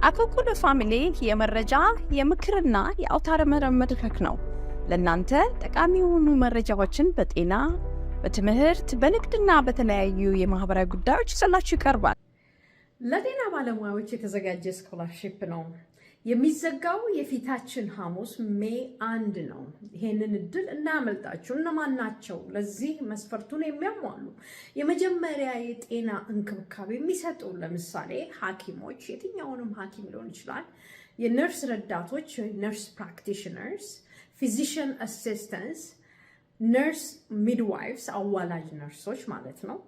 አኮኩሉ ፋሚሊ የመረጃ የምክርና የአውታረ መረብ መድረክ ነው። ለእናንተ ጠቃሚ የሆኑ መረጃዎችን በጤና፣ በትምህርት፣ በንግድና በተለያዩ የማህበራዊ ጉዳዮች ይዘላችሁ ይቀርባል። ለጤና ባለሙያዎች የተዘጋጀ ስኮላርሺፕ ነው። የሚዘጋው የፊታችን ሐሙስ ሜይ 1 ነው። ይሄንን እድል እናያመልጣችሁ። እነማን ናቸው ለዚህ መስፈርቱን የሚያሟሉ? የመጀመሪያ የጤና እንክብካቤ የሚሰጡ ለምሳሌ ሐኪሞች፣ የትኛውንም ሐኪም ሊሆን ይችላል። የነርስ ረዳቶች ነርስ ፕራክቲሽነርስ፣ ፊዚሽን አሲስተንስ፣ ነርስ ሚድዋይፍስ አዋላጅ ነርሶች ማለት ነው።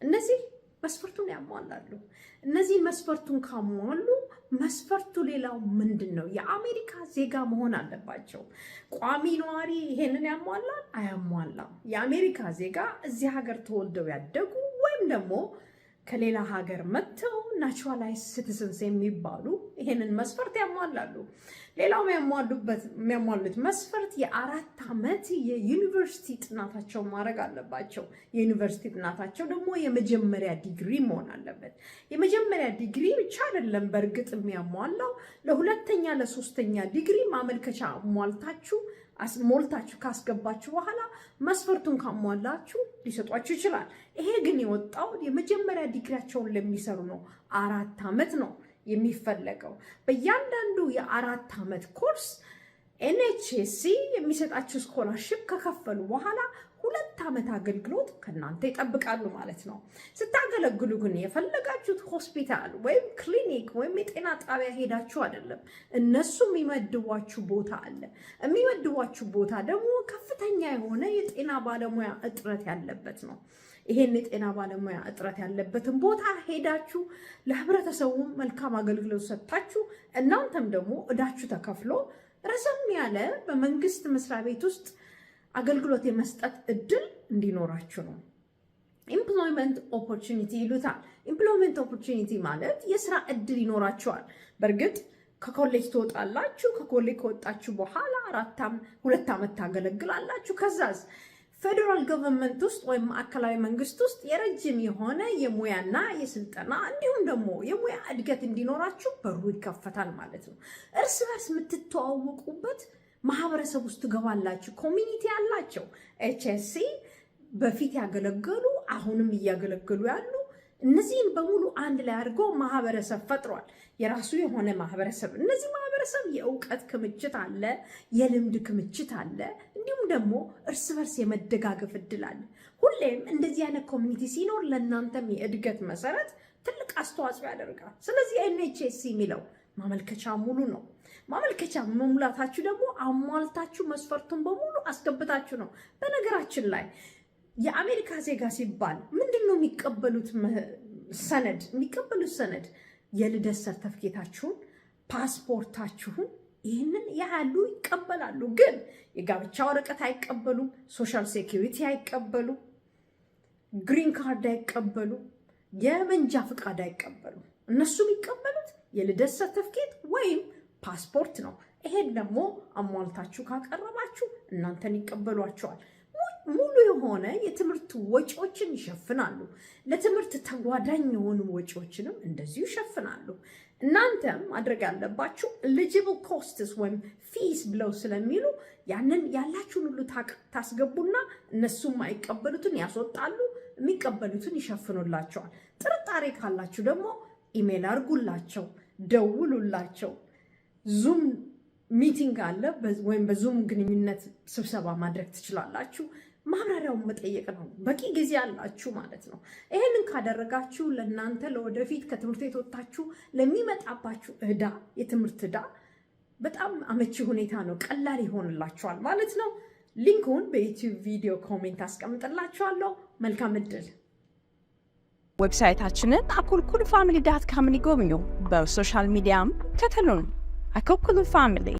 እነዚህ መስፈርቱን ያሟላሉ። እነዚህ መስፈርቱን ካሟሉ መስፈርቱ ሌላው ምንድን ነው? የአሜሪካ ዜጋ መሆን አለባቸው። ቋሚ ነዋሪ ይሄንን ያሟላል? አያሟላም። የአሜሪካ ዜጋ እዚህ ሀገር ተወልደው ያደጉ ወይም ደግሞ ከሌላ ሀገር መጥተው ናቹራላይዝ ሲቲዝንስ የሚባሉ ይሄንን መስፈርት ያሟላሉ። ሌላው የሚያሟሉት መስፈርት የ4 ዓመት የዩኒቨርሲቲ ጥናታቸውን ማድረግ አለባቸው። የዩኒቨርሲቲ ጥናታቸው ደግሞ የመጀመሪያ ዲግሪ መሆን አለበት። የመጀመሪያ ዲግሪ ብቻ አይደለም በእርግጥ የሚያሟላው፣ ለሁለተኛ ለሶስተኛ ዲግሪ ማመልከቻ ሞልታችሁ ካስገባችሁ በኋላ መስፈርቱን ካሟላችሁ ሊሰጧችሁ ይችላል። ይሄ ግን የወጣው የመጀመሪያ ዲግሪያቸውን ለሚሰሩ ነው። 4 ዓመት ነው የሚፈለገው። በእያንዳንዱ የ4 ዓመት ኮርስ NHSC የሚሰጣችሁ ስኮላርሺፕ ከከፈሉ በኋላ 2 ዓመት አገልግሎት ከእናንተ ይጠብቃሉ ማለት ነው። ስታገለግሉ ግን የፈለጋችሁት ሆስፒታል ወይም ክሊኒክ ወይም የጤና ጣቢያ ሄዳችሁ አይደለም። እነሱ የሚመድቧችሁ ቦታ አለ። የሚመድቧችሁ ቦታ ደግሞ ከፍተኛ የሆነ የጤና ባለሙያ እጥረት ያለበት ነው። ይሄን የጤና ባለሙያ እጥረት ያለበትን ቦታ ሄዳችሁ ለህብረተሰቡ መልካም አገልግሎት ሰጥታችሁ እናንተም ደግሞ እዳችሁ ተከፍሎ ረዘም ያለ በመንግስት መስሪያ ቤት ውስጥ አገልግሎት የመስጠት እድል እንዲኖራችሁ ነው። ኢምፕሎይመንት ኦፖርቹኒቲ ይሉታል። ኢምፕሎይመንት ኦፖርቹኒቲ ማለት የስራ እድል ይኖራችኋል። በእርግጥ ከኮሌጅ ትወጣላችሁ። ከኮሌጅ ከወጣችሁ በኋላ 2 ዓመት ታገለግላላችሁ። ከዛስ ፌደራል ገቨርንመንት ውስጥ ወይም ማዕከላዊ መንግስት ውስጥ የረጅም የሆነ የሙያና የስልጠና እንዲሁም ደግሞ የሙያ እድገት እንዲኖራችሁ በሩ ይከፈታል ማለት ነው። እርስ በርስ የምትተዋወቁበት ማህበረሰብ ውስጥ ትገባላችሁ። ኮሚኒቲ ያላቸው HSC በፊት ያገለገሉ አሁንም እያገለገሉ ያሉ እነዚህን በሙሉ አንድ ላይ አድርጎ ማህበረሰብ ፈጥሯል። የራሱ የሆነ ማህበረሰብ። እነዚህ ማህበረሰብ የእውቀት ክምችት አለ፣ የልምድ ክምችት አለ፣ እንዲሁም ደግሞ እርስ በርስ የመደጋገፍ እድል አለ። ሁሌም እንደዚህ አይነት ኮሚኒቲ ሲኖር ለእናንተም የእድገት መሰረት ትልቅ አስተዋጽኦ ያደርጋል። ስለዚህ NHSC የሚለው ማመልከቻ ሙሉ ነው። ማመልከቻ መሙላታችሁ ደግሞ አሟልታችሁ መስፈርቱን በሙሉ አስገብታችሁ ነው። በነገራችን ላይ የአሜሪካ ዜጋ ሲባል ምንድነው የሚቀበሉት ሰነድ? የልደት ሰርተፍኬታችሁን፣ ፓስፖርታችሁን ይህንን ያሉ ይቀበላሉ። ግን የጋብቻ ወረቀት አይቀበሉም፣ ሶሻል ሴኩሪቲ አይቀበሉ፣ ግሪን ካርድ አይቀበሉ፣ የመንጃ ፍቃድ አይቀበሉ። እነሱ የሚቀበሉት የልደት ሰርተፍኬት ወይም ፓስፖርት ነው። ይሄን ደግሞ አሟልታችሁ ካቀረባችሁ እናንተን ይቀበሏቸዋል። ሙሉ የሆነ የትምህርት ወጪዎችን ይሸፍናሉ። ለትምህርት ተጓዳኝ የሆኑ ወጪዎችንም እንደዚሁ ይሸፍናሉ። እናንተም ማድረግ ያለባችሁ ኤሊጂብል ኮስትስ ወይም ፊስ ብለው ስለሚሉ ያንን ያላችሁን ሁሉ ታስገቡና እነሱም የማይቀበሉትን ያስወጣሉ፣ የሚቀበሉትን ይሸፍኑላቸዋል። ጥርጣሬ ካላችሁ ደግሞ ኢሜል አድርጉላቸው፣ ደውሉላቸው። ዙም ሚቲንግ አለ ወይም በዙም ግንኙነት ስብሰባ ማድረግ ትችላላችሁ። ማብራሪያውን መጠየቅ ነው። በቂ ጊዜ አላችሁ ማለት ነው። ይሄንን ካደረጋችሁ ለእናንተ ለወደፊት ከትምህርት ቤት ወጥታችሁ ለሚመጣባችሁ የትምህርት ዕዳ በጣም አመቺ ሁኔታ ነው። ቀላል ይሆንላችኋል ማለት ነው። ሊንኩን በዩቲዩብ ቪዲዮ ኮሜንት አስቀምጥላችኋለሁ። መልካም እድል። ዌብሳይታችንን akulkulufamily.com ይጎብኙ። በሶሻል ሚዲያም ተከተሉን። አኮኩሉ ፋሚሊ